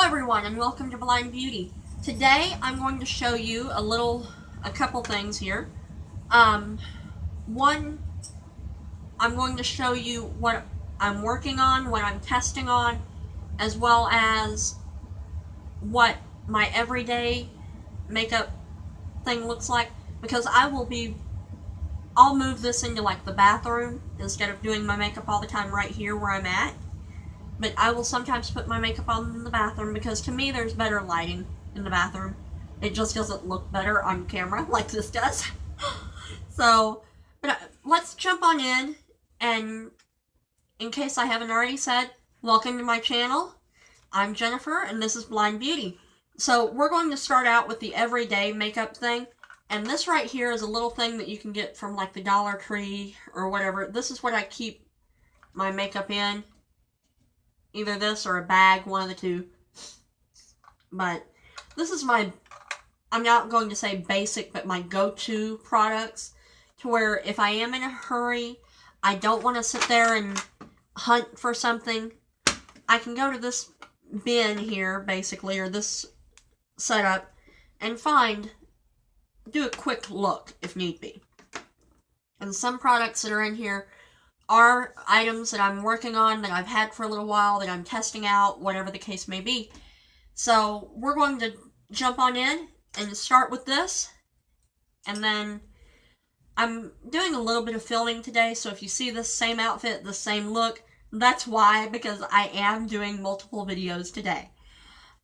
everyone, and welcome to Blind Beauty. Today I'm going to show you a couple things here. One, I'm going to show you what I'm working on, what I'm testing on, as well as what my everyday makeup thing looks like, because I'll move this into like the bathroom instead of doing my makeup all the time right here where I'm at. But I will sometimes put my makeup on in the bathroom because to me there's better lighting in the bathroom. It just doesn't look better on camera like this does. Let's jump on in, and in case I haven't already said, welcome to my channel. I'm Jennifer and this is Blind Beauty. So we're going to start out with the everyday makeup thing, and this right here is a little thing that you can get from like the Dollar Tree or whatever. This is what I keep my makeup in. Either this or a bag, one of the two. But this is I'm not going to say basic, but my go-to products, to where if I am in a hurry, I don't want to sit there and hunt for something, I can go to this bin here, basically, or this setup, and do a quick look if need be. And some products that are in here are items that I'm working on, that I've had for a little while, that I'm testing out, whatever the case may be. So we're going to jump on in and start with this. And then I'm doing a little bit of filming today, so if you see this same outfit, the same look, that's why, because I am doing multiple videos today.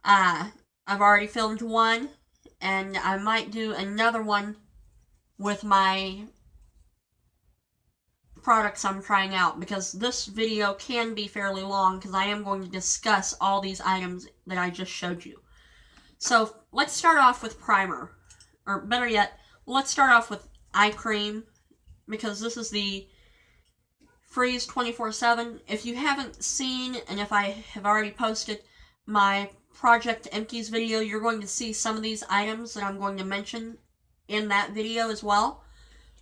I've already filmed one, and I might do another one with my products I'm trying out, because this video can be fairly long because I am going to discuss all these items that I just showed you. So let's start off with primer, or better yet, let's start off with eye cream, because this is the Freeze 24/7. If you haven't seen, and if I have already posted my Project Empties video, you're going to see some of these items that I'm going to mention in that video as well.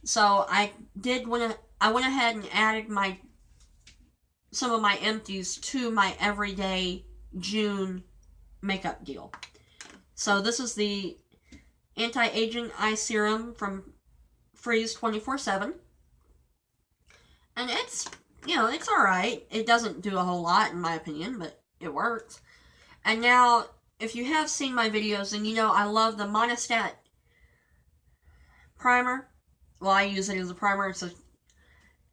So I went ahead and added some of my empties to my everyday June makeup deal. So this is the anti-aging eye serum from Freeze 24/7. And it's alright. It doesn't do a whole lot in my opinion, but it works. And now, if you have seen my videos, then you know I love the Monistat primer. Well, I use it as a primer. It's a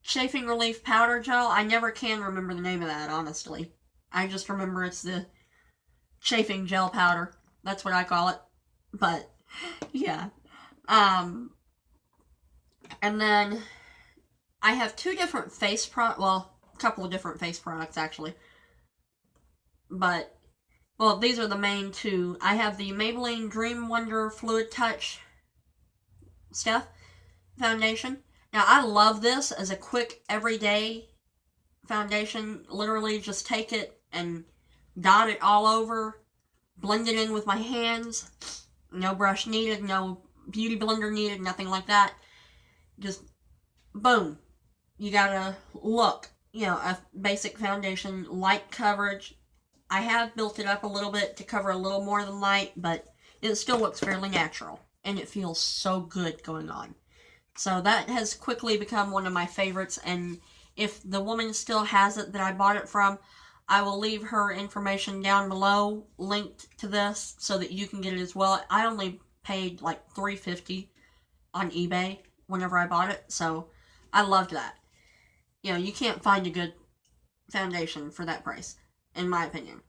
chafing relief powder gel. I never can remember the name of that, honestly. I just remember it's the chafing gel powder. That's what I call it. But, yeah. And then I have two different a couple of different face products, actually. But, well, these are the main two. I have the Maybelline Dream Wonder Fluid Touch stuff foundation. Now, I love this as a quick, everyday foundation. Literally, just take it and dot it all over. Blend it in with my hands. No brush needed, no beauty blender needed, nothing like that. Just, boom. You got a look. A basic foundation, light coverage. I have built it up a little bit to cover a little more than light, but it still looks fairly natural. And it feels so good going on. So that has quickly become one of my favorites, and if the woman still has it that I bought it from, I will leave her information down below, linked to this, so that you can get it as well. I only paid like $3.50 on eBay whenever I bought it, so I loved that. You can't find a good foundation for that price, in my opinion.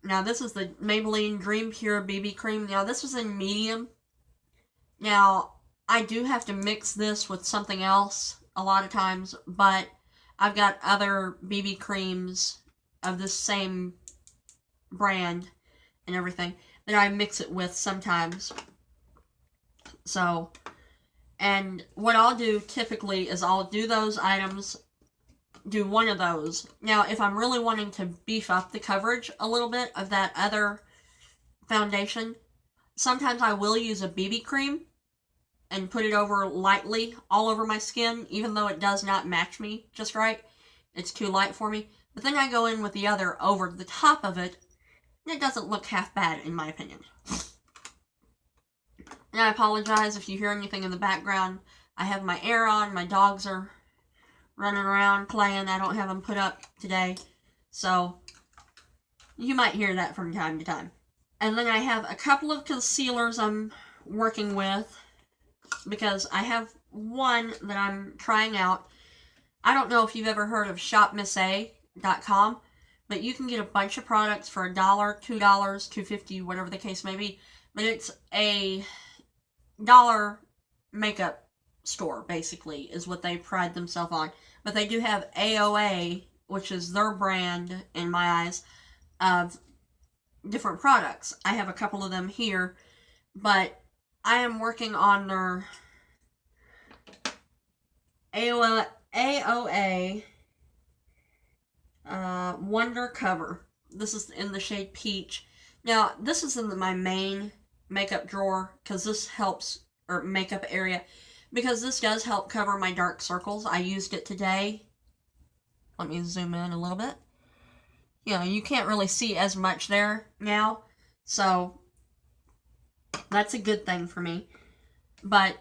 Now, this is the Maybelline Dream Pure BB cream. Now, this was in medium. Now, I do have to mix this with something else a lot of times, but I've got other BB creams of this same brand and everything that I mix it with sometimes. So, and what I'll do typically is I'll do those items, do one of those. Now, if I'm really wanting to beef up the coverage a little bit of that other foundation, sometimes I will use a BB cream and put it over lightly all over my skin, even though it does not match me just right. It's too light for me. But then I go in with the other over the top of it it doesn't look half bad in my opinion. And I apologize if you hear anything in the background. I have my air on, my dogs are running around playing. I don't have them put up today, so you might hear that from time to time. And then I have a couple of concealers I'm working with, because I have one that I'm trying out. I don't know if you've ever heard of shopmissa.com, but you can get a bunch of products for $1, $2, $2.50, whatever the case may be. But it's a dollar makeup store, basically, is what they pride themselves on. But they do have AOA, which is their brand, in my eyes, of different products. I have a couple of them here, but I am working on their AOA Wonder cover. This is in the shade Peach. Now, this is in my main makeup drawer, because this helps, or makeup area, because this does help cover my dark circles. I used it today. Let me zoom in a little bit. You know, you can't really see as much there now, so that's a good thing for me. But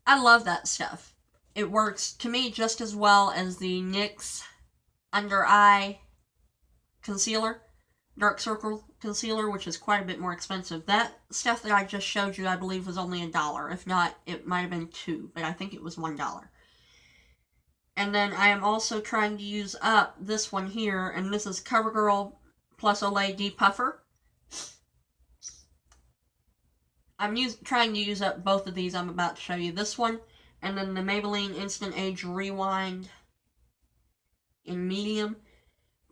I love that stuff. It works, to me, just as well as the NYX Under Eye Concealer, Dark Circle Concealer, which is quite a bit more expensive. That stuff that I just showed you, I believe, was only $1. If not, it might have been $2, but I think it was $1. And then I am also trying to use up this one here, and this is CoverGirl plus Olay Depuffer. I'm trying to use up both of these I'm about to show you. This one, and then the Maybelline Instant Age Rewind in medium.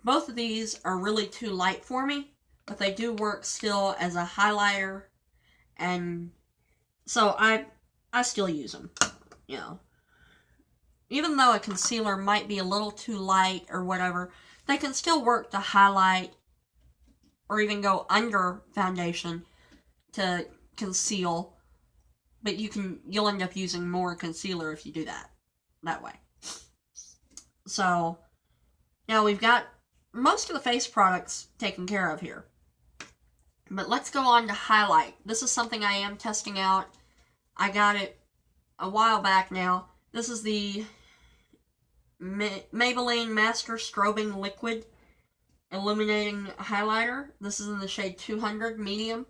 Both of these are really too light for me, but they do work still as a highlighter, and so I still use them, you know. Even though a concealer might be a little too light or whatever, they can still work to highlight or even go under foundation to conceal. But you'll end up using more concealer if you do that way. So, now we've got most of the face products taken care of here. But let's go on to highlight. This is something I am testing out. I got it a while back now. This is the Maybelline Master Strobing Liquid Illuminating Highlighter. This is in the shade 200 Medium.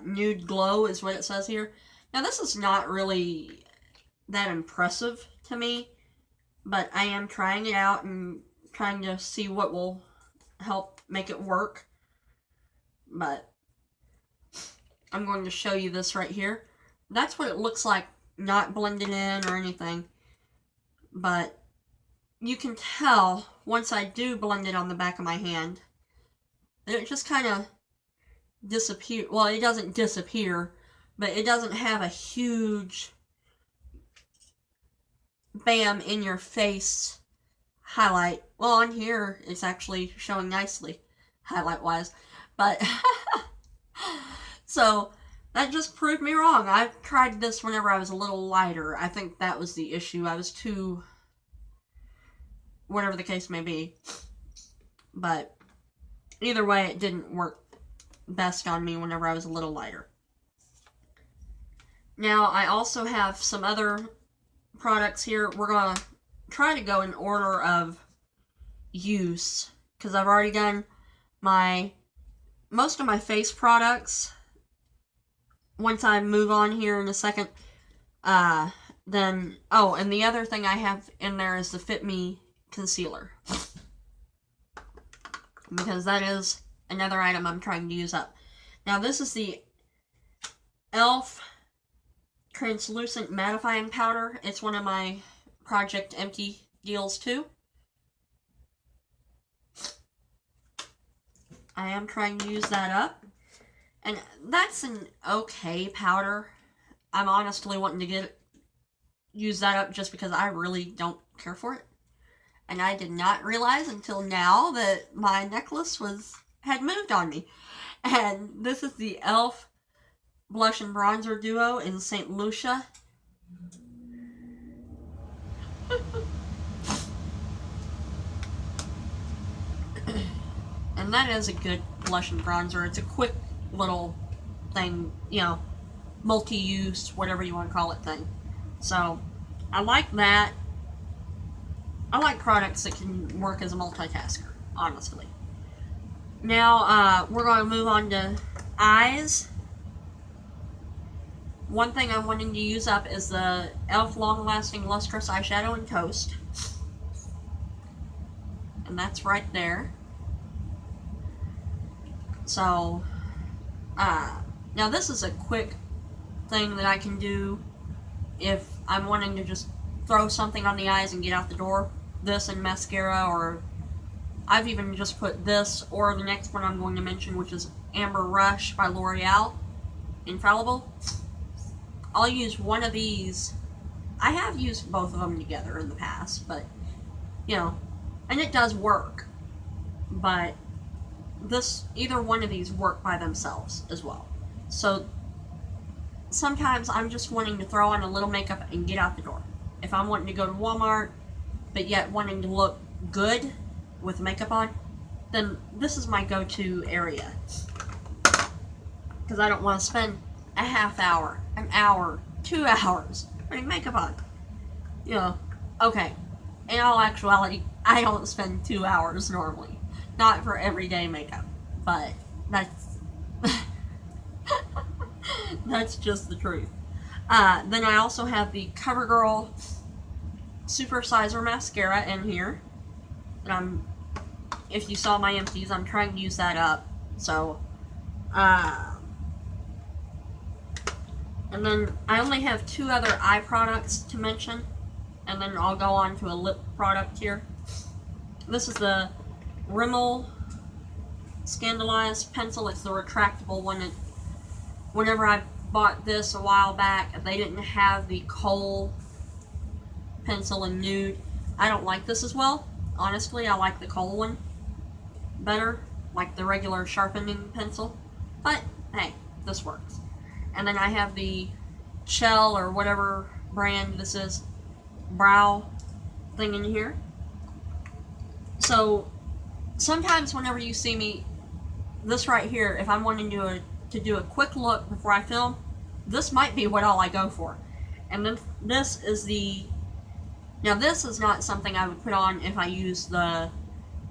Nude Glow is what it says here. Now, this is not really that impressive to me, but I am trying it out and trying to see what will help make it work. But I'm going to show you this right here. That's what it looks like, not blended in or anything. But you can tell, once I do blend it on the back of my hand, that it just kind of disappears. Well, it doesn't disappear, but it doesn't have a huge bam in your face highlight. Well, on here, it's actually showing nicely, highlight-wise. But, so, that just proved me wrong. I tried this whenever I was a little lighter. I think that was the issue. I was too, whatever the case may be. But either way, it didn't work best on me whenever I was a little lighter. Now, I also have some other products here. We're going to try to go in order of use, because I've already done most of my face products. Once I move on here in a second, then, oh, and the other thing I have in there is the Fit Me Concealer. Because that is another item I'm trying to use up. Now, this is the e.l.f. Translucent Mattifying Powder. It's one of my Project Empty deals, too. I am trying to use that up. And that's an okay powder. I'm honestly wanting to use that up just because I really don't care for it. And I did not realize until now that my necklace had moved on me. And this is the e.l.f. Blush and Bronzer Duo in St. Lucia. And that is a good blush and bronzer. It's a quick little thing, you know, multi-use, whatever you want to call it thing. So, I like that. I like products that can work as a multitasker, honestly. Now, we're going to move on to eyes. One thing I'm wanting to use up is the e.l.f. Long Lasting Lustrous Eyeshadow in Toast. And that's right there. So, now this is a quick thing that I can do if I'm wanting to just throw something on the eyes and get out the door. This and mascara, or I've even just put this, or the next one I'm going to mention, which is Amber Rush by L'Oreal, Infallible. I'll use one of these. I have used both of them together in the past, but, you know, and it does work. But either one of these work by themselves as well. So sometimes I'm just wanting to throw on a little makeup and get out the door. If I'm wanting to go to Walmart, but yet wanting to look good with makeup on, then this is my go-to area. Because I don't want to spend a half hour, an hour, 2 hours putting makeup on. You know, okay, in all actuality, I don't spend 2 hours normally. Not for everyday makeup, but that's that's just the truth. Then I also have the CoverGirl Super Sizer Mascara in here. And if you saw my empties, I'm trying to use that up. So, and then I only have 2 other eye products to mention, and then I'll go on to a lip product here. This is the Rimmel Scandalized Pencil. It's the retractable one. Whenever I bought this a while back, they didn't have the Kohl pencil in nude. I don't like this as well. Honestly, I like the Kohl one better, like the regular sharpening pencil. But, hey, this works. And then I have the Shell, or whatever brand this is, brow thing in here. So, sometimes whenever you see me, this right here, if I'm wanting to do a quick look before I film, this might be what all I go for. And then this is now this is not something I would put on if I use the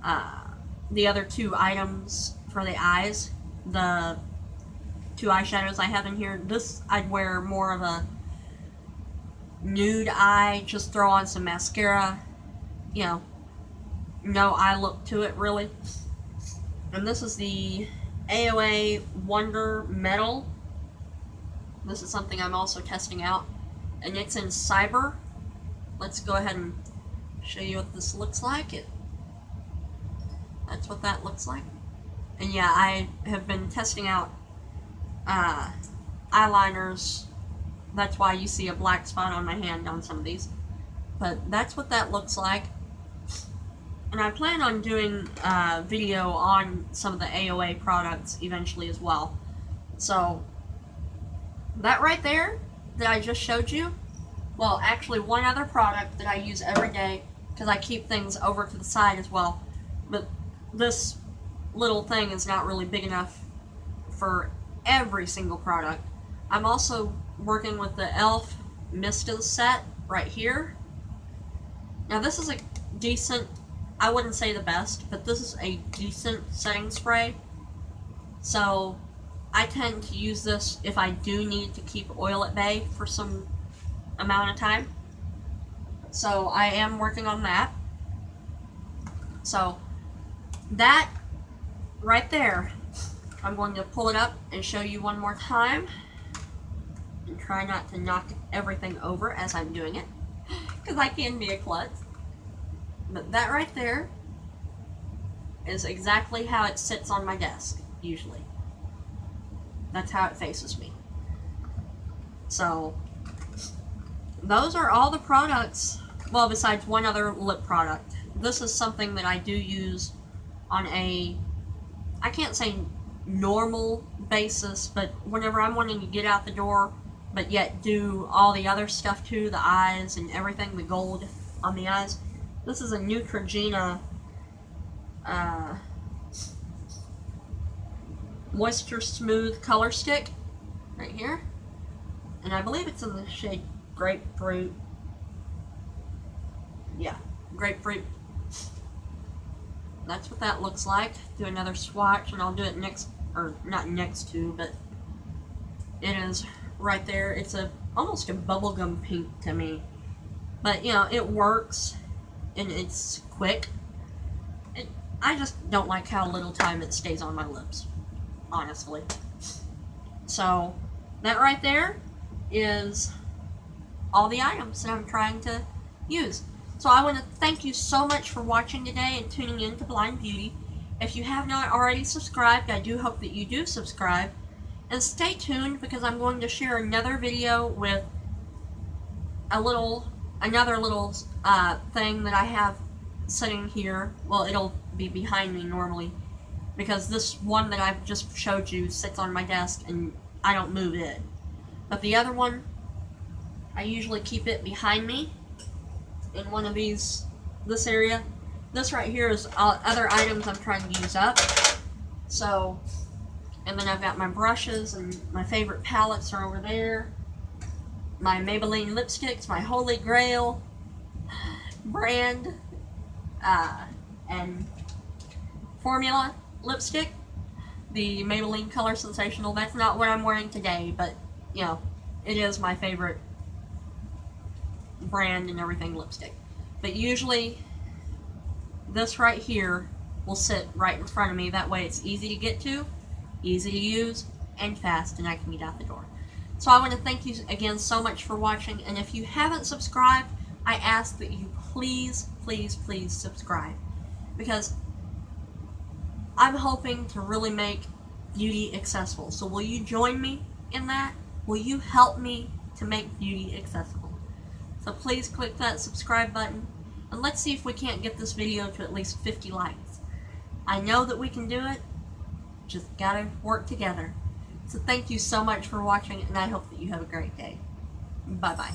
other 2 items for the eyes, the 2 eyeshadows I have in here. This I'd wear more of a nude eye, just throw on some mascara, you know, no eye look to it really. And this is the AOA Wonder Metal. This is something I'm also testing out, and it's in Cyber. Let's go ahead and show you what this looks like. That's what that looks like. And yeah, I have been testing out eyeliners. That's why you see a black spot on my hand on some of these. But that's what that looks like. And I plan on doing a video on some of the AOA products eventually as well. So, that right there that I just showed you, well, actually one other product that I use every day, because I keep things over to the side as well, but this little thing is not really big enough for every single product. I'm also working with the e.l.f. Mista set right here. Now this is a decent, I wouldn't say the best, but this is a decent setting spray. So I tend to use this if I do need to keep oil at bay for some amount of time. So I am working on that. So that right there, I'm going to pull it up and show you one more time. And try not to knock everything over as I'm doing it, because I can be a klutz. But that right there is exactly how it sits on my desk, usually. That's how it faces me. So, those are all the products, well, besides one other lip product. This is something that I do use on a, I can't say normal basis, but whenever I'm wanting to get out the door, but yet do all the other stuff too, the eyes and everything, the gold on the eyes. This is a Neutrogena Moisture Smooth Color Stick right here. And I believe it's in the shade Grapefruit. Yeah, Grapefruit. That's what that looks like. Do another swatch, and I'll do it next, or not next to, but it is right there. It's almost a bubblegum pink to me. But, you know, it works, and it's quick. I just don't like how little time it stays on my lips, honestly. So, that right there is all the items that I'm trying to use. So I want to thank you so much for watching today and tuning in to Blind Beauty. If you have not already subscribed, I do hope that you do subscribe. And stay tuned, because I'm going to share another video with another little thing that I have sitting here. Well, it'll be behind me normally, because this one that I've just showed you sits on my desk and I don't move it. But the other one, I usually keep it behind me in one of this area. This right here is other items I'm trying to use up. So, and then I've got my brushes, and my favorite palettes are over there. My Maybelline lipsticks, my Holy Grail brand and formula lipstick. The Maybelline Color Sensational. That's not what I'm wearing today, but, you know, it is my favorite brand and everything lipstick. But usually, this right here will sit right in front of me. That way it's easy to get to, easy to use, and fast, and I can get out the door. So I want to thank you again so much for watching, and if you haven't subscribed, I ask that you please, please, please subscribe, because I'm hoping to really make beauty accessible. So will you join me in that? Will you help me to make beauty accessible? So please click that subscribe button, and let's see if we can't get this video to at least 50 likes. I know that we can do it, just gotta work together. So thank you so much for watching, and I hope that you have a great day. Bye-bye.